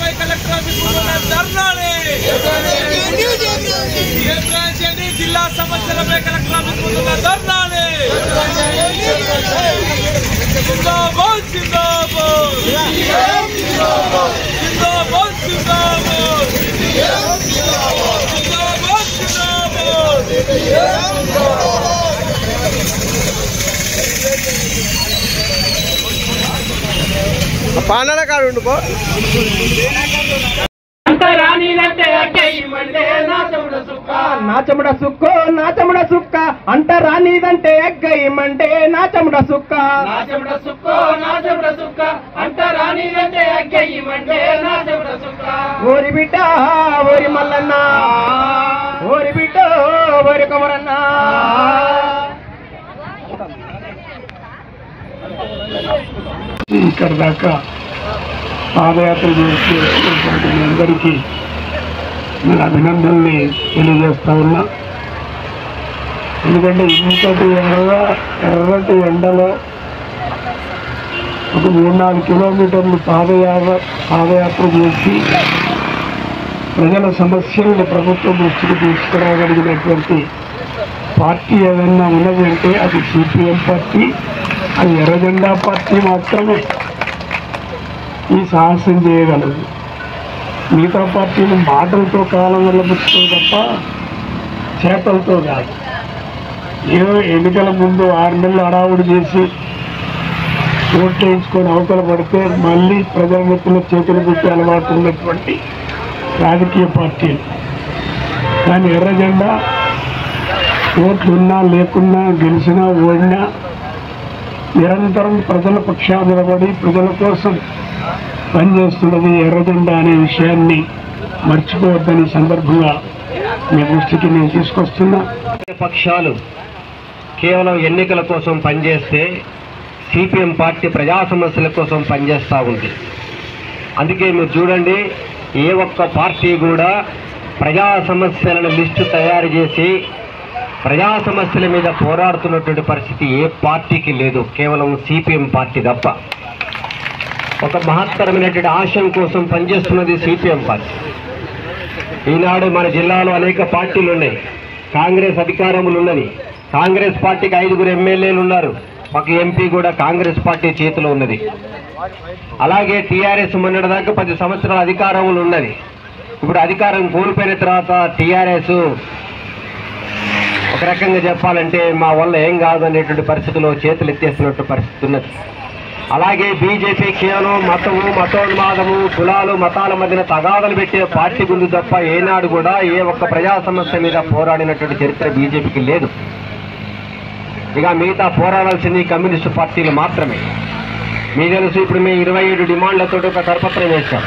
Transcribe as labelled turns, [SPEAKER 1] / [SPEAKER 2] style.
[SPEAKER 1] సమస్యలపై collector office ముందు ధర్నాని చేయండి. జిల్లా సమస్యలపై కలెక్టర్ ఆఫీస్ ముందు ధర్నాని. జిందాబాద్ జిందాబాద్ జిందాబాద్ జిందాబాద్ జిందాబాద్ జిందాబాద్.
[SPEAKER 2] పానాల కాడు ఉండిపో
[SPEAKER 3] రానిదంటే ఎగ్గయ్యమంటే నా చెమట సుక్క నా చెమట సుక్క నా చెమట సుక్క అంట రానిదంటే ఎగ్గయ్యమంటే నా చెమట సుక్క నా చెమట సుక్క నా చెమట సుక్క అంట రానిదంటే ఎగ్గయ్యమంటే నా చెమట సుక్క. ఓరి బిడ్డ ఓరి మల్లన్న ఓరి బిడ్డ ఓరి కొమరన్న
[SPEAKER 4] ఇక్కడ దాకా పాదయాత్ర చేసేటువంటి మీ అందరికీ నేను అభినందనల్ని తెలియజేస్తా ఉన్నా. ఎందుకంటే ఇంతటి ఎర్రటి ఎండలో ఒక 3-4 కిలోమీటర్లు పాదయాత్ర చేసి ప్రజల సమస్యలను ప్రభుత్వం దృష్టికి తీసుకురాగలిగినటువంటి పార్టీ ఏదన్నా ఉన్నది అంటే అది సిపిఎం పార్టీ, అది ఎర్రజెండా పార్టీ మాత్రమే ఈ సాహసం చేయగలదు. మిగతా పార్టీలు మాటలతో కాలం వెళ్ళబుచ్చుతాయి తప్ప చేతలతో కాదు. ఏదో ఎన్నికల ముందు 6 నెలలు హడావుడి చేసి ఓట్లు వేయించుకొని అవతల పడితే మళ్ళీ ప్రజల నెత్తుల చేతులు పెట్టి అలవాటు ఉన్నటువంటి రాజకీయ పార్టీలు. కానీ ఎర్రజెండా ఓట్లున్నా లేకున్నా గెలిచినా ఓడినా నిరంతరం ప్రజల పక్షాన నిలబడి ప్రజల కోసం పనిచేస్తున్నది ఎర్రజెండా అనే విషయాన్ని మర్చిపోవద్దని సందర్భంగా మీ దృష్టికి నేను తీసుకొస్తున్నా.
[SPEAKER 5] పక్షాలు కేవలం ఎన్నికల కోసం పనిచేస్తే సిపిఎం పార్టీ ప్రజా సమస్యల కోసం పనిచేస్తూ ఉంది. అందుకే మీరు చూడండి, ఏ ఒక్క పార్టీ కూడా ప్రజా సమస్యలను లిస్టు తయారు చేసి ప్రజా సమస్యల మీద పోరాడుతున్నటువంటి పరిస్థితి ఏ పార్టీకి లేదు, కేవలం సిపిఎం పార్టీ తప్ప. ఒక మహత్తరమైనటువంటి ఆశయం కోసం పనిచేస్తున్నది సిపిఎం పార్టీ. ఈనాడు మన జిల్లాలో అనేక పార్టీలు ఉన్నాయి. కాంగ్రెస్ అధికారములు ఉన్నది. కాంగ్రెస్ పార్టీకి 5 ఎమ్మెల్యేలు ఉన్నారు. ఒక ఎంపీ కూడా కాంగ్రెస్ పార్టీ చేతిలో ఉన్నది. అలాగే టీఆర్ఎస్ మొన్నటిదాకా 10 సంవత్సరాల అధికారములు ఉన్నది. ఇప్పుడు అధికారం కోల్పోయిన తర్వాత టీఆర్ఎస్ ఒక రకంగా చెప్పాలంటే మా వల్ల ఏం కాదు అనేటువంటి పరిస్థితిలో చేతులు ఎత్తేస్తున్నట్టు పరిస్థితి ఉన్నది. అలాగే బీజేపీ కేవలం మతోన్మాదము, కులాలు, మతాల మధ్యన తగాదలు పెట్టే పార్టీ ఉంది తప్ప ఏనాడు కూడా ఏ ఒక్క ప్రజా సమస్య మీద పోరాడినటువంటి చరిత్ర బీజేపీకి లేదు. ఇక మిగతా పోరాడాల్సింది కమ్యూనిస్టు పార్టీలు మాత్రమే. మీకు తెలుసు, ఇప్పుడు మేము 27 డిమాండ్లతో ఒక కరపత్రం వేశాం.